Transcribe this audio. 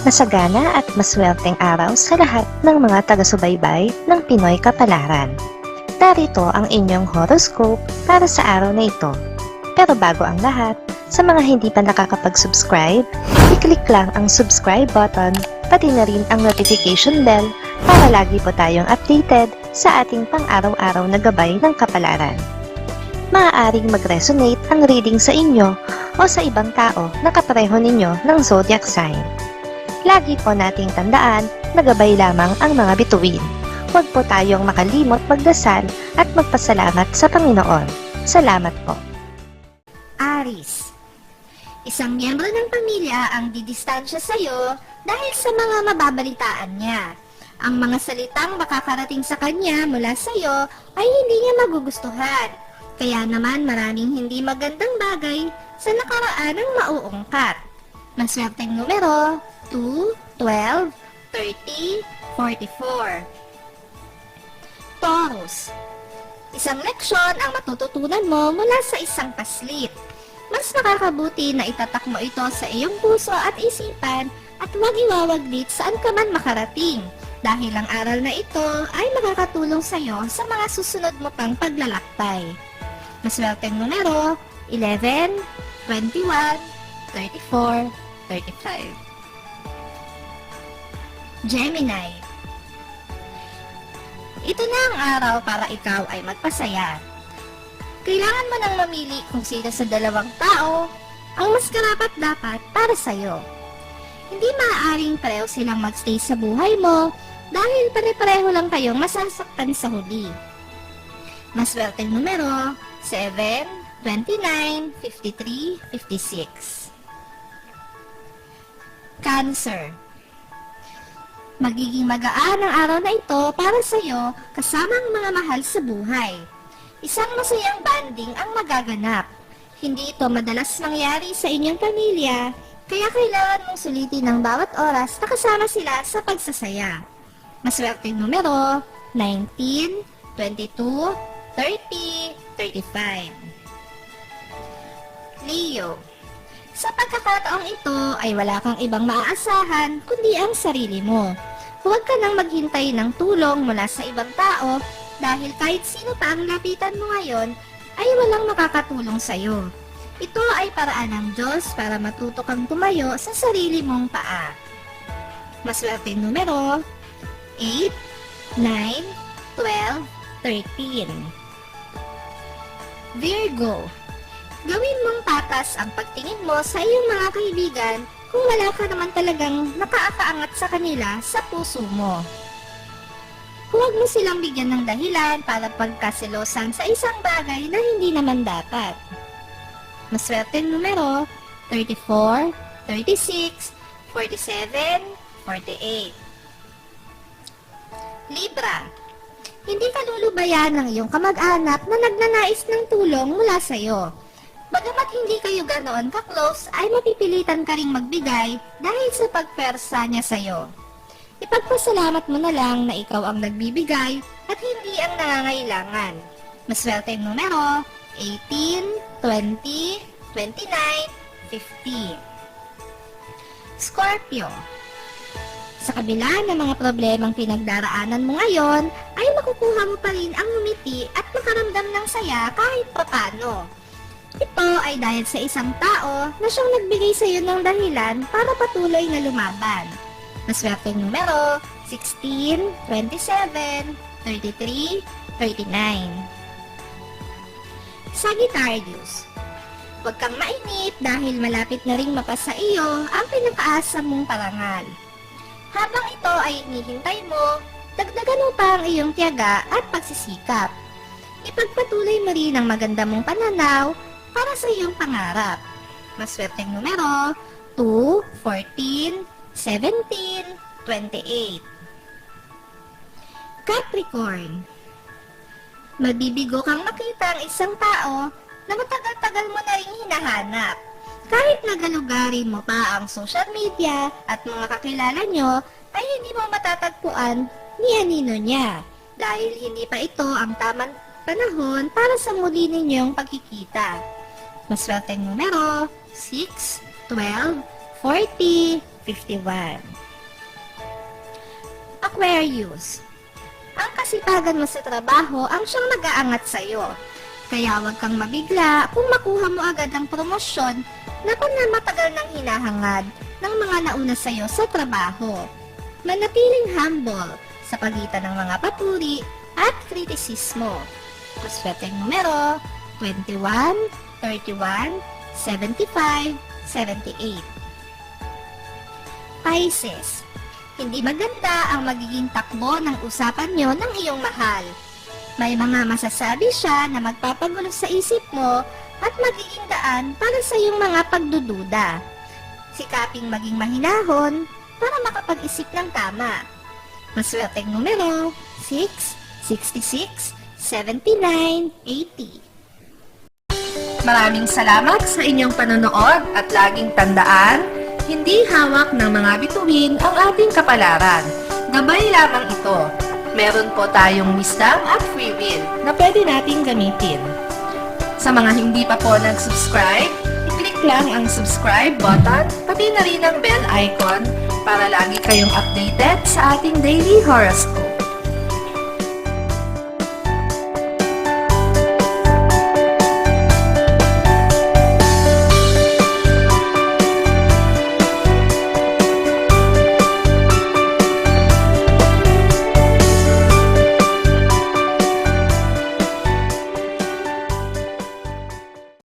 Masagana at maswerteng araw sa lahat ng mga taga-subaybay ng Pinoy Kapalaran. Narito ang inyong horoscope para sa araw na ito. Pero bago ang lahat, sa mga hindi pa nakakapag-subscribe, i-click lang ang subscribe button, pati na rin ang notification bell para lagi po tayong updated sa ating pang-araw-araw na gabay ng kapalaran. Maaaring mag-resonate ang reading sa inyo o sa ibang tao na kapareho ninyo ng zodiac sign. Lagi po nating tandaan na gabay lamang ang mga bituin. Huwag po tayong makalimot magdasal at magpasalamat sa Panginoon. Salamat po. Aries. Isang miyembro ng pamilya ang didistansya sa iyo dahil sa mga mababalitaan niya. Ang mga salitang makakarating sa kanya mula sa iyo ay hindi niya magugustuhan. Kaya naman maraming hindi magandang bagay sa nakaraan ang mauungkat. Maswerteng numero 2, 12, 30, 44. Taurus. Isang leksyon ang matututunan mo mula sa isang paslit. Mas makakabuti na itatak mo ito sa iyong puso at isipan at huwag iwawaglit saan ka man makarating dahil ang aral na ito ay makakatulong sa iyo sa mga susunod mo pang paglalakbay. Maswerteng numero 11, 21, 34, 35. Gemini. Ito na ang araw para ikaw ay magpasaya. Kailangan mo nang mamili kung sino sa dalawang tao ang mas karapat-dapat para sa'yo. Hindi maaaring pareho silang magstay sa buhay mo dahil pare-pareho lang kayong masasaktan sa huli. Maswerteng numero 7, 29, 53, 56. Cancer. Magiging magaan ang araw na ito para sa iyo kasama ang mga mahal sa buhay. Isang masayang banding ang magaganap. Hindi ito madalas mangyari sa inyong pamilya, kaya kailangan mong sulitin ang bawat oras na kasama sila sa pagsasaya. Maswerteng numero 19, 22, 30, 35. Leo. Sa pagkakataong ito ay wala kang ibang maaasahan kundi ang sarili mo. Huwag ka nang maghintay ng tulong mula sa ibang tao dahil kahit sino pa ang lapitan mo ngayon ay walang makakatulong sa iyo. Ito ay paraan ng Diyos para matuto kang tumayo sa sarili mong paa. Maswerteng numero 8, 9, 12, 13. Virgo. Gawin mong patas ang pagtingin mo sa iyong mga kaibigan kung wala ka naman talagang nakaakaangat sa kanila sa puso mo. Huwag mo silang bigyan ng dahilan para pagkaselosan sa isang bagay na hindi naman dapat. Maswerteng numero 34, 36, 47, 48. Libra. Hindi ka lulubayan ng iyong kamag-anak na nagnanais ng tulong mula sa iyo. Bagamat hindi kayo ganoon ka-close, ay mapipilitan ka ring magbigay dahil sa pagpersa niya sa iyo. Ipagpasalamat mo na lang na ikaw ang nagbibigay at hindi ang nangangailangan. Maswerteng numero 18, 20, 29, 50. Scorpio. Sa kabila ng mga problemang pinagdaraanan mo ngayon, ay makukuha mo pa rin ang ngumiti at makaramdam ng saya kahit papano. Ito ay dahil sa isang tao na siyang nagbigay sa iyo ng dahilan para patuloy na lumaban. Maswerteng numero 16, 27, 33, 39. Sagittarius. Huwag kang mainip dahil malapit na ring mapasa iyo ang pinakaasa mong parangal. Habang ito ay hinihintay mo, dagdagan mo pa ang iyong tiyaga at pagsisikap. Ipagpatuloy mo rin ang maganda mong pananaw para sa iyong pangarap. Maswerteng numero 2, 14, 17, 28. Capricorn. Mabibigo kang makita ang isang tao na matagal-tagal mo na ring hinahanap. Kahit nagalugarin mo pa ang social media at mga kakilala nyo, ay hindi mo matatagpuan ni anino niya dahil hindi pa ito ang tamang panahon para sa muli ninyong pagkikita. Maswerteng numero 6, 12, 40, 51. Aquarius. Ang kasipagan mo sa trabaho ang siyang nag-aangat sa'yo. Kaya huwag kang mabigla kung makuha mo agad ang promosyon na matagal nang hinahangad ng mga nauna sa'yo sa trabaho. Manatiling humble sa pagitan ng mga papuri at kritisismo. Maswerteng numero 21, 31, 75, 78. Pisces. Hindi maganda ang magiging takbo ng usapan nyo ng iyong mahal. May mga masasabi siya na magpapagulo sa isip mo at magiging daan para sa iyong mga pagdududa. Sikaping maging mahinahon para makapag-isip ng tama. Maswerteng numero 6, 66, 79, 80. Maraming salamat sa inyong panonood at laging tandaan, hindi hawak ng mga bituin ang ating kapalaran. Gabay lamang ito. Meron po tayong wisdom at free will na pwede nating gamitin. Sa mga hindi pa po nag-subscribe, i-click lang ang subscribe button, pati na rin ang bell icon para lagi kayong updated sa ating daily horoscope.